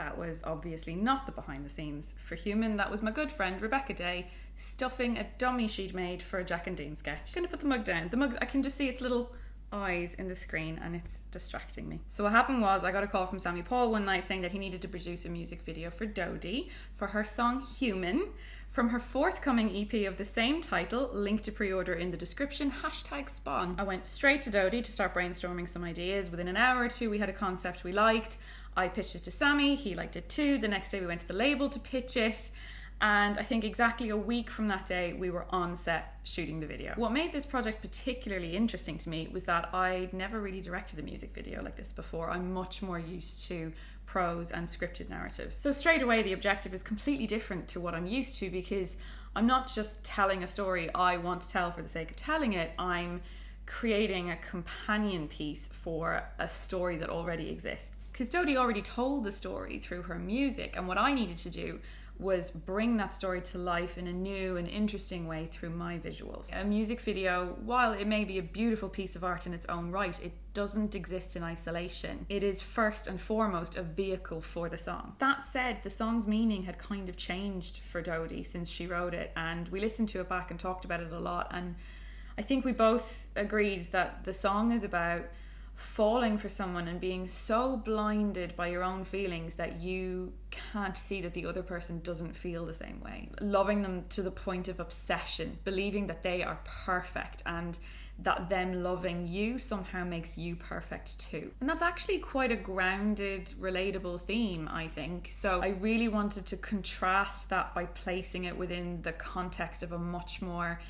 That was obviously not the behind the scenes for Human. That was my good friend Rebecca Day stuffing a dummy she'd made for a Jack and Dean sketch. I'm gonna put the mug down. The mug, I can just see its little eyes in the screen and it's distracting me. So what happened was I got a call from Sammy Paul one night saying that he needed to produce a music video for Dodie for her song Human from her forthcoming EP of the same title, link to pre-order in the description, #spawn. I went straight to Dodie to start brainstorming some ideas. Within an hour or two we had a concept we liked. I pitched it to Sammy, he liked it too. The next day we went to the label to pitch it. And I think exactly a week from that day, we were on set shooting the video. What made this project particularly interesting to me was that I'd never really directed a music video like this before. I'm much more used to prose and scripted narratives. So straight away, the objective is completely different to what I'm used to because I'm not just telling a story I want to tell for the sake of telling it. I'm creating a companion piece for a story that already exists. Because Dodie already told the story through her music, and what I needed to do was bring that story to life in a new and interesting way through my visuals. A music video, while it may be a beautiful piece of art in its own right, it doesn't exist in isolation. It is first and foremost a vehicle for the song. That said, the song's meaning had kind of changed for Dodie since she wrote it, and we listened to it back and talked about it a lot, and I think we both agreed that the song is about falling for someone and being so blinded by your own feelings that you can't see that the other person doesn't feel the same way. Loving them to the point of obsession, believing that they are perfect and that them loving you somehow makes you perfect too. And that's actually quite a grounded, relatable theme, I think. So I really wanted to contrast that by placing it within the context of a much more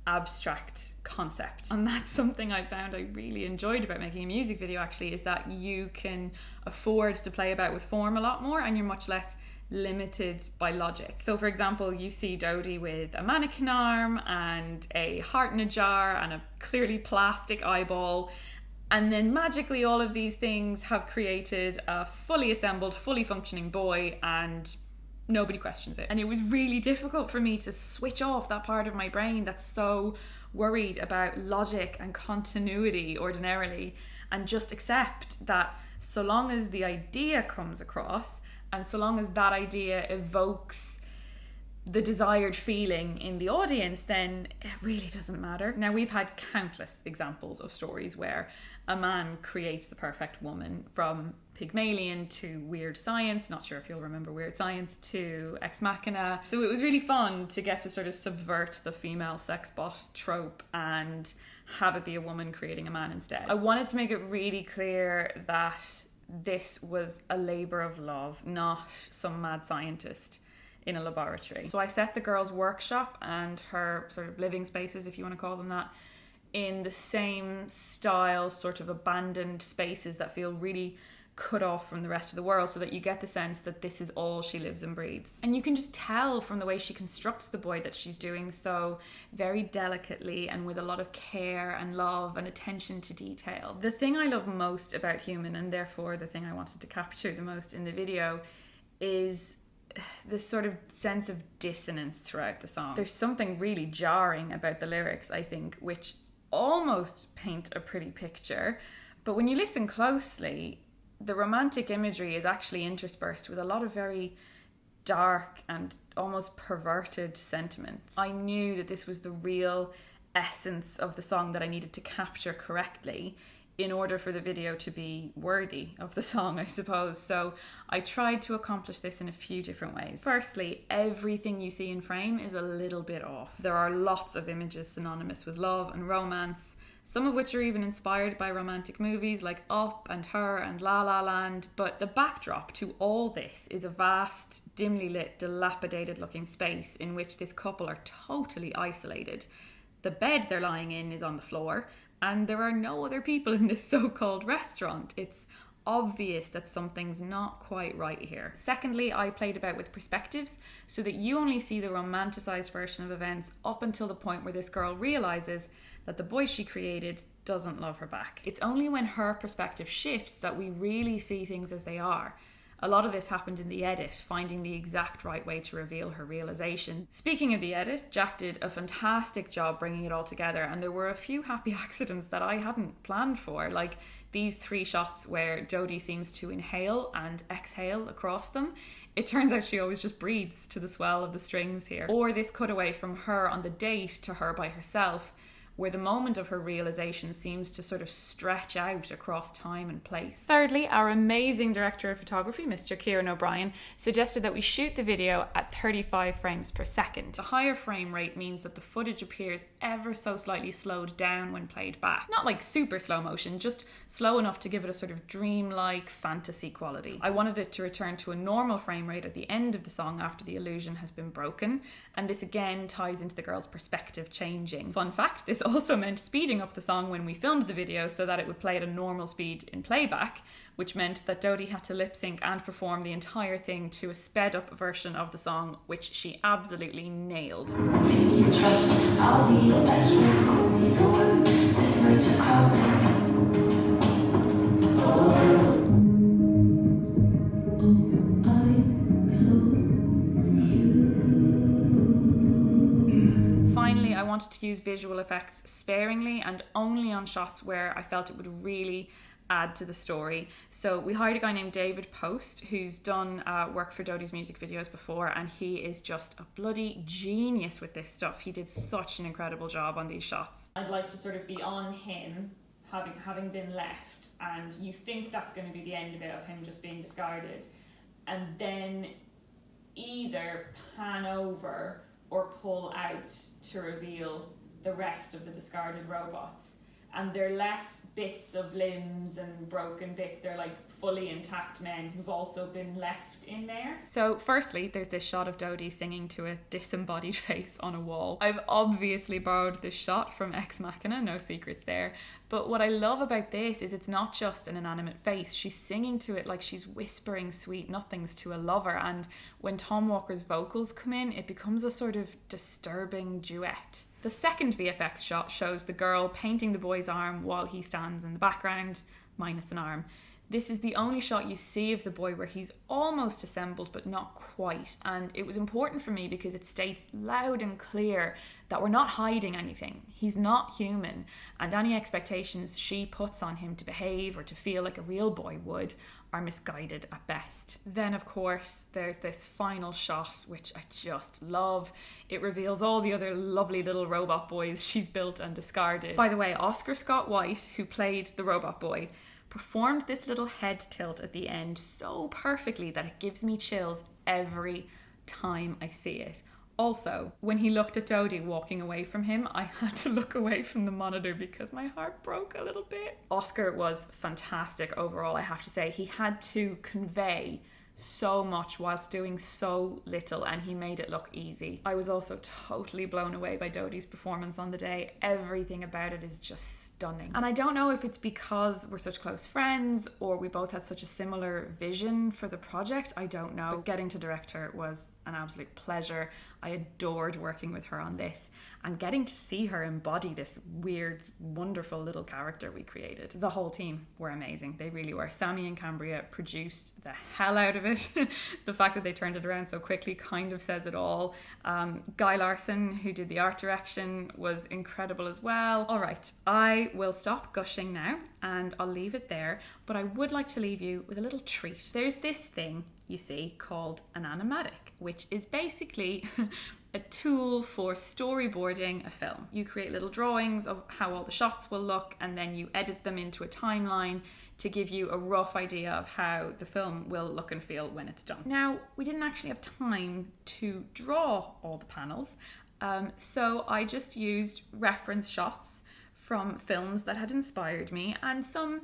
abstract concept. And that's something I found I really enjoyed about making a music video actually, is that you can afford to play about with form a lot more and you're much less limited by logic. So for example, you see Dodie with a mannequin arm and a heart in a jar and a clearly plastic eyeball, and then magically all of these things have created a fully assembled, fully functioning boy, and nobody questions it. And it was really difficult for me to switch off that part of my brain that's so worried about logic and continuity ordinarily, and just accept that so long as the idea comes across and so long as that idea evokes the desired feeling in the audience, then it really doesn't matter. Now, we've had countless examples of stories where a man creates the perfect woman, from Pygmalion to Weird Science, not sure if you'll remember Weird Science, to Ex Machina. So it was really fun to get to sort of subvert the female sex bot trope and have it be a woman creating a man instead. I wanted to make it really clear that this was a labour of love, not some mad scientist in a laboratory. So I set the girls' workshop and her sort of living spaces, if you want to call them that, in the same style, sort of abandoned spaces that feel really cut off from the rest of the world, so that you get the sense that this is all she lives and breathes. And you can just tell from the way she constructs the boy that she's doing so very delicately and with a lot of care and love and attention to detail. The thing I love most about Human, and therefore the thing I wanted to capture the most in the video, is this sort of sense of dissonance throughout the song. There's something really jarring about the lyrics, I think, which almost paint a pretty picture, but when you listen closely, the romantic imagery is actually interspersed with a lot of very dark and almost perverted sentiments. I knew that this was the real essence of the song that I needed to capture correctly in order for the video to be worthy of the song, I suppose. So I tried to accomplish this in a few different ways. Firstly, everything you see in frame is a little bit off. There are lots of images synonymous with love and romance, some of which are even inspired by romantic movies like Up and Her and La La Land. But the backdrop to all this is a vast, dimly lit, dilapidated looking space in which this couple are totally isolated. The bed they're lying in is on the floor, and there are no other people in this so-called restaurant. It's obvious that something's not quite right here. Secondly, I played about with perspectives so that you only see the romanticized version of events up until the point where this girl realizes that the boy she created doesn't love her back. It's only when her perspective shifts that we really see things as they are. A lot of this happened in the edit, finding the exact right way to reveal her realisation. Speaking of the edit, Jack did a fantastic job bringing it all together, and there were a few happy accidents that I hadn't planned for, like these 3 shots where Dodie seems to inhale and exhale across them. It turns out she always just breathes to the swell of the strings here. Or this cutaway from her on the date to her by herself, where the moment of her realisation seems to sort of stretch out across time and place. Thirdly, our amazing director of photography, Mr. Kieran O'Brien, suggested that we shoot the video at 35 frames per second. The higher frame rate means that the footage appears ever so slightly slowed down when played back. Not like super slow motion, just slow enough to give it a sort of dreamlike fantasy quality. I wanted it to return to a normal frame rate at the end of the song after the illusion has been broken, and this again ties into the girl's perspective changing. Fun fact, this also meant speeding up the song when we filmed the video so that it would play at a normal speed in playback, which meant that Dodie had to lip sync and perform the entire thing to a sped up version of the song, which she absolutely nailed. Trust, I'll be your best friend, call me the one, this night just call me. Finally, I wanted to use visual effects sparingly and only on shots where I felt it would really add to the story. So we hired a guy named David Post, who's done work for Dodie's music videos before, and he is just a bloody genius with this stuff. He did such an incredible job on these shots. I'd like to sort of be on him having been left, and you think that's going to be the end of it, of him just being discarded, and then either pan over or pull out to reveal the rest of the discarded robots. And they're less bits of limbs and broken bits, they're like fully intact men who've also been left in there. So firstly, there's this shot of Dodie singing to a disembodied face on a wall. I've obviously borrowed this shot from Ex Machina, no secrets there. But what I love about this is it's not just an inanimate face. She's singing to it like she's whispering sweet nothings to a lover. And when Tom Walker's vocals come in, it becomes a sort of disturbing duet. The second VFX shot shows the girl painting the boy's arm while he stands in the background, minus an arm. This is the only shot you see of the boy where he's almost assembled but not quite, and it was important for me because it states loud and clear that we're not hiding anything. He's not human, and any expectations she puts on him to behave or to feel like a real boy would are misguided at best. Then of course there's this final shot which I just love. It reveals all the other lovely little robot boys she's built and discarded. By the way, Oscar Scott White, who played the robot boy, performed this little head tilt at the end so perfectly that it gives me chills every time I see it. Also, when he looked at Dodie walking away from him, I had to look away from the monitor because my heart broke a little bit. Oscar was fantastic overall, I have to say. He had to convey so much whilst doing so little, and he made it look easy. I was also totally blown away by Dodie's performance on the day. Everything about it is just stunning. And I don't know if it's because we're such close friends or we both had such a similar vision for the project, I don't know. But getting to direct her was an absolute pleasure. I adored working with her on this and getting to see her embody this weird, wonderful little character we created. The whole team were amazing. They really were. Sammy and Cambria produced the hell out of it. The fact that they turned it around so quickly kind of says it all. Guy Larson, who did the art direction, was incredible as well. All right, I will stop gushing now and I'll leave it there, but I would like to leave you with a little treat. There's this thing you see called an animatic, which is basically a tool for storyboarding a film. You create little drawings of how all the shots will look, and then you edit them into a timeline to give you a rough idea of how the film will look and feel when it's done. Now, we didn't actually have time to draw all the panels, so I just used reference shots from films that had inspired me and some,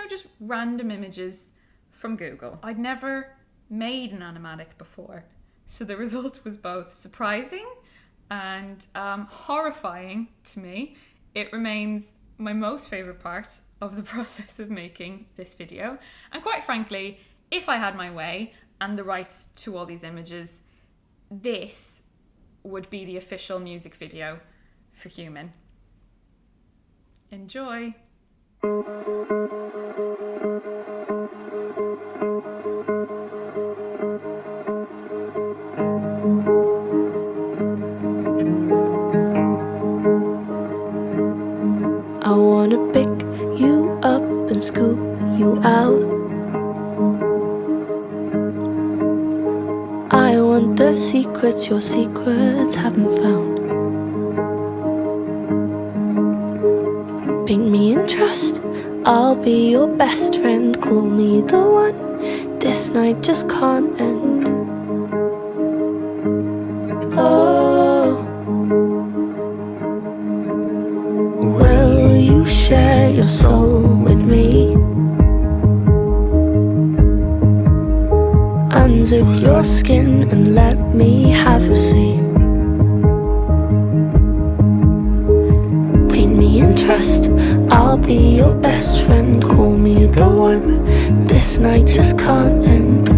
just random images from Google. I'd never made an animatic before, so the result was both surprising and horrifying to me. It remains my most favourite part of the process of making this video, and quite frankly, if I had my way and the rights to all these images, this would be the official music video for Human. Enjoy! scoop you out. I want the secrets your secrets haven't found. Paint me in trust, I'll be your best friend. Call me the one, this night just can't end. Oh, will you share your soul with me? Unzip your skin and let me have a seat. Paint me in trust, I'll be your best friend. Call me the one, this night just can't end.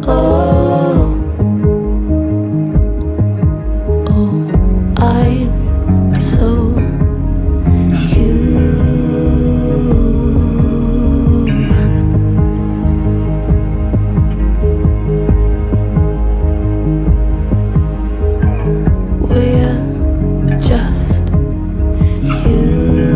Oh, oh, I'm so human. We're just human.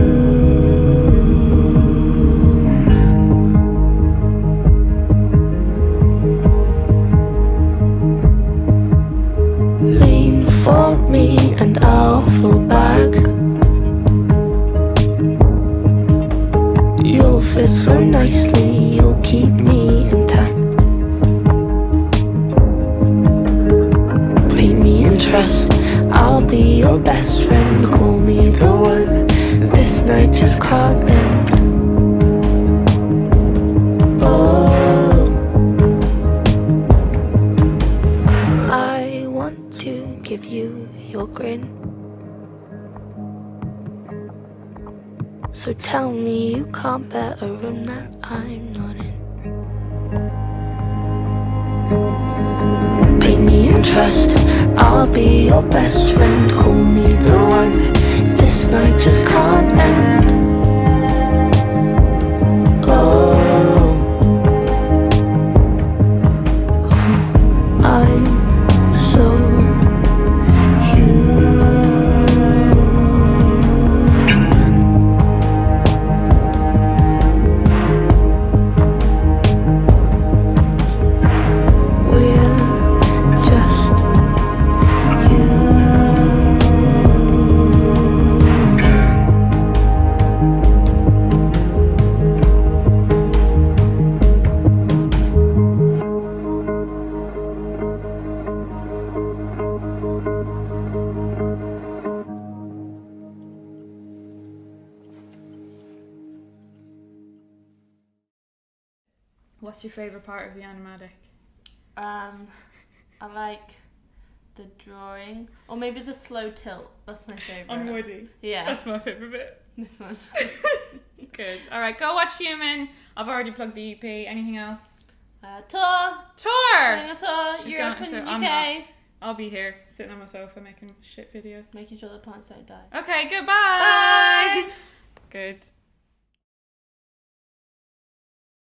Lean for me and I'll fall back. You'll fit so nicely, you'll keep me intact. Paint me in trust, I'll be your best friend. Call me the one, this night just can't end. Oh, I want to give you your grin. So tell me you can't bear a room that I'm not in. Paint me in trust, I'll be your best friend. Call me the one, this night just can't end. Oh, I'm so human. We're just human. What's your favourite part of the animatic? I like the drawing, or maybe the slow tilt. That's my favourite. On Woody. Yeah, That's my favourite bit. this one. Good. Alright, go watch Human. I've already plugged the EP. Anything else? Tour. Tour! Doing a tour. She's Europe going and to- I'm UK. I'll be here, sitting on my sofa making shit videos. Making sure the plants don't die. Okay, goodbye! Bye. Good.